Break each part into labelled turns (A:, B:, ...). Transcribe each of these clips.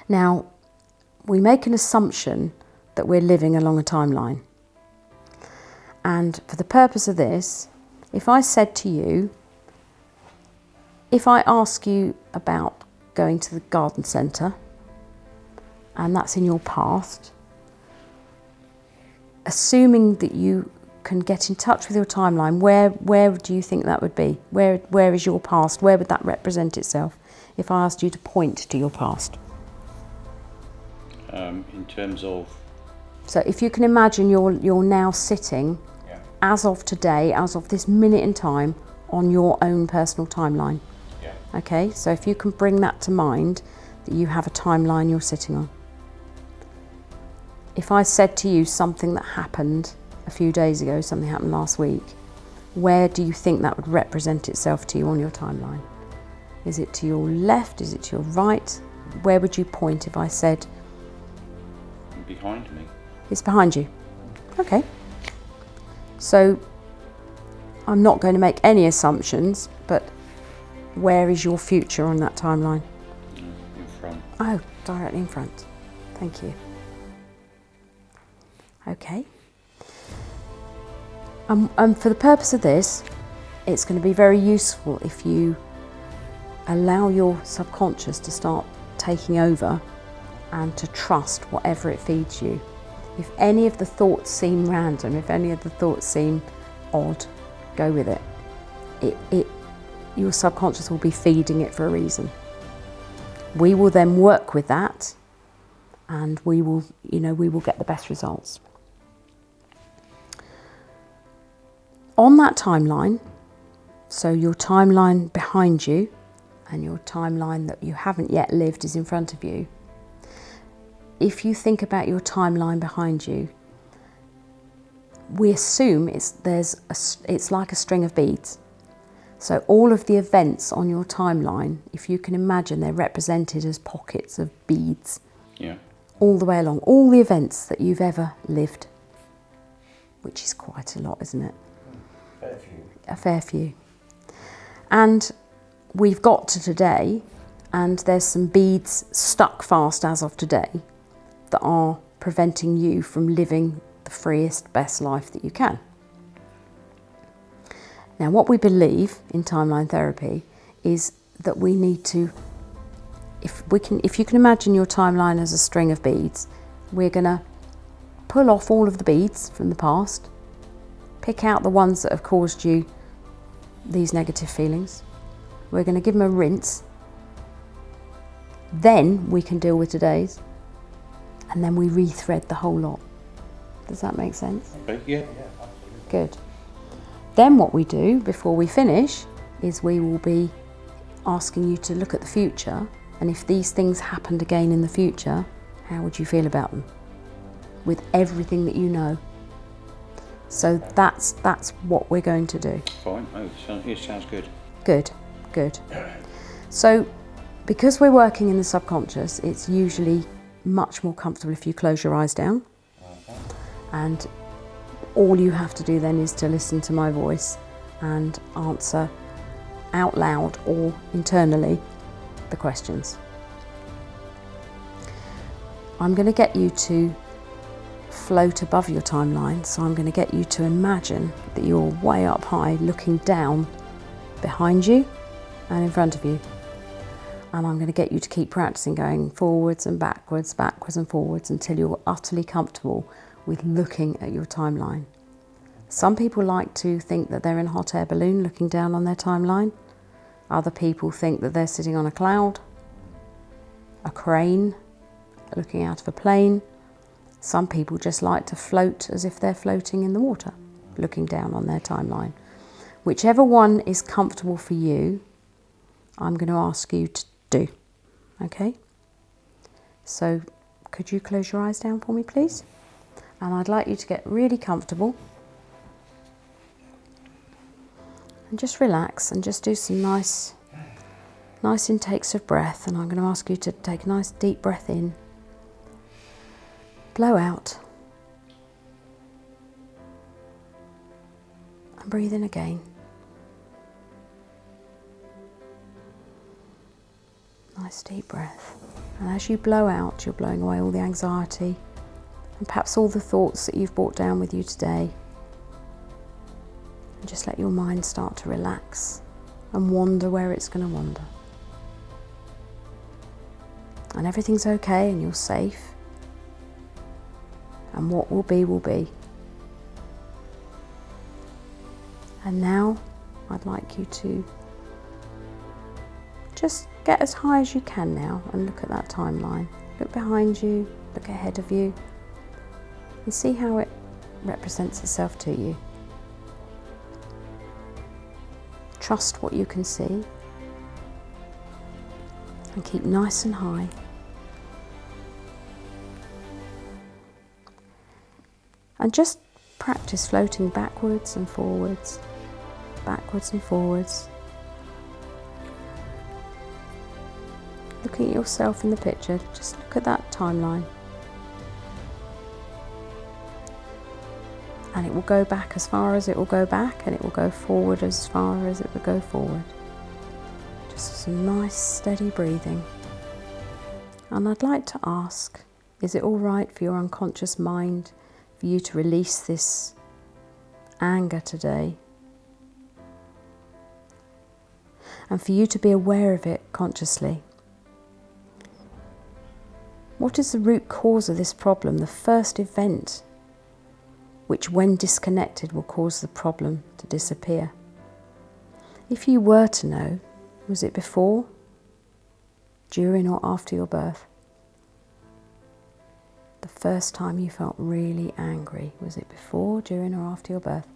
A: Now, we make an assumption that we're living along a timeline. And for the purpose of this, if I said to you, if I ask you about going to the garden centre, and that's in your past, assuming that you can get in touch with your timeline, where do you think that would be? Where is your past? Where would that represent itself if I asked you to point to your past?
B: In terms of...
A: So if you can imagine you're now sitting,
B: Yeah.
A: as of today, as of this minute in time, on your own personal timeline.
B: Yeah.
A: Okay, so if you can bring that to mind, that you have a timeline you're sitting on. If I said to you something that happened a few days ago, something happened last week, where do you think that would represent itself to you on your timeline? Is it to your left? Is it to your right? Where would you point if I said...
B: Behind me.
A: It's behind you. Okay. So I'm not going to make any assumptions, but where is your future on that timeline?
B: In front.
A: Oh, directly in front. Thank you. Okay. For the purpose of this, it's going to be very useful if you allow your subconscious to start taking over and to trust whatever it feeds you. If any of the thoughts seem random, if any of the thoughts seem odd, go with it. Your subconscious will be feeding it for a reason. We will then work with that, and we will get the best results. On that timeline, so your timeline behind you and your timeline that you haven't yet lived is in front of you. If you think about your timeline behind you, we assume it's like a string of beads. So all of the events on your timeline, if you can imagine, they're represented as pockets of beads.
B: Yeah.
A: All the way along, all the events that you've ever lived, which is quite a lot, isn't it?
B: Fair few.
A: A fair few. And we've got to today, and there's some beads stuck fast as of today that are preventing you from living the freest, best life that you can. Now, what we believe in timeline therapy is that we need to, if you can imagine your timeline as a string of beads, we're going to pull off all of the beads from the past, pick out the ones that have caused you these negative feelings. We're going to give them a rinse. Then we can deal with today's, and then we rethread the whole lot. Does that make sense?
B: Okay. Yeah.
A: Good. Then what we do before we finish is we will be asking you to look at the future, and if these things happened again in the future, how would you feel about them? With everything that you know. So that's what we're going to do.
B: Fine. Oh, it sounds good.
A: Good, good. So because we're working in the subconscious, it's usually much more comfortable if you close your eyes down. And all you have to do then is to listen to my voice and answer out loud or internally the questions. I'm going to get you to float above your timeline, so I'm going to get you to imagine that you're way up high looking down behind you and in front of you. And I'm going to get you to keep practicing going forwards and backwards, backwards and forwards until you're utterly comfortable with looking at your timeline. Some people like to think that they're in a hot air balloon looking down on their timeline. Other people think that they're sitting on a cloud, a crane, looking out of a plane. Some people just like to float as if they're floating in the water, looking down on their timeline. Whichever one is comfortable for you, I'm going to ask you to do. Okay? So could you close your eyes down for me, please? And I'd like you to get really comfortable and just relax and just do some nice intakes of breath. And I'm going to ask you to take a nice deep breath in, blow out, and breathe in again. Nice deep breath. And as you blow out, you're blowing away all the anxiety and perhaps all the thoughts that you've brought down with you today. And just let your mind start to relax and wander where it's going to wander. And everything's okay and you're safe. And what will be will be. And now I'd like you to just get as high as you can now and look at that timeline. Look behind you, look ahead of you, and see how it represents itself to you. Trust what you can see and keep nice and high. And just practice floating backwards and forwards, backwards and forwards. Looking at yourself in the picture, just look at that timeline. And it will go back as far as it will go back, and it will go forward as far as it will go forward. Just some nice steady breathing. And I'd like to ask, is it all right for your unconscious mind for you to release this anger today? And for you to be aware of it consciously. What is the root cause of this problem, the first event which when disconnected will cause the problem to disappear? If you were to know, was it before, during or after your birth? The first time you felt really angry, was it before, during or after your birth?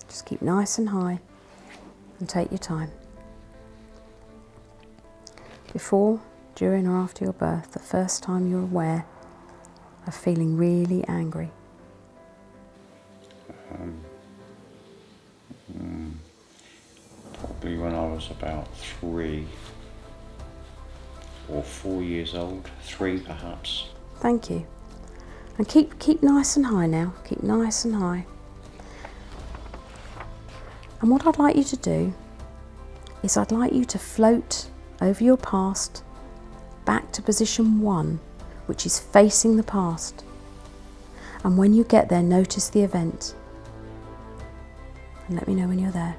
A: Just keep nice and high and take your time. Before, during or after your birth, the first time you're aware of feeling really angry.
B: Probably when I was about 3 or 4 years old, 3 perhaps.
A: Thank you. And keep nice and high now, keep nice and high. And what I'd like you to do is I'd like you to float over your past back to position 1, which is facing the past. And when you get there, notice the event. And let me know when you're there.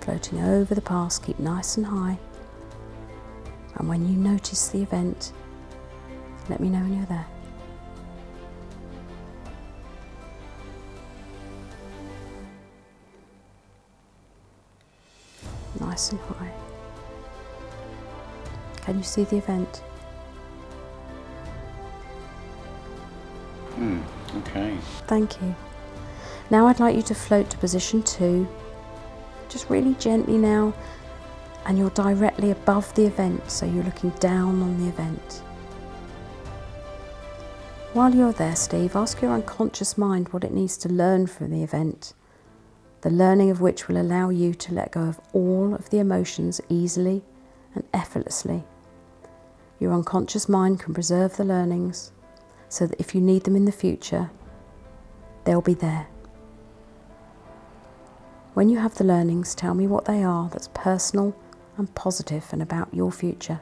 A: Floating over the past, keep nice and high. And when you notice the event, let me know when you're there. Nice and high. Can you see the event?
B: Okay.
A: Thank you. Now I'd like you to float to position 2, just really gently now, and you're directly above the event, so you're looking down on the event. While you're there, Steve, ask your unconscious mind what it needs to learn from the event, the learning of which will allow you to let go of all of the emotions easily and effortlessly. Your unconscious mind can preserve the learnings so that if you need them in the future, they'll be there. When you have the learnings, tell me what they are that's personal and positive and about your future.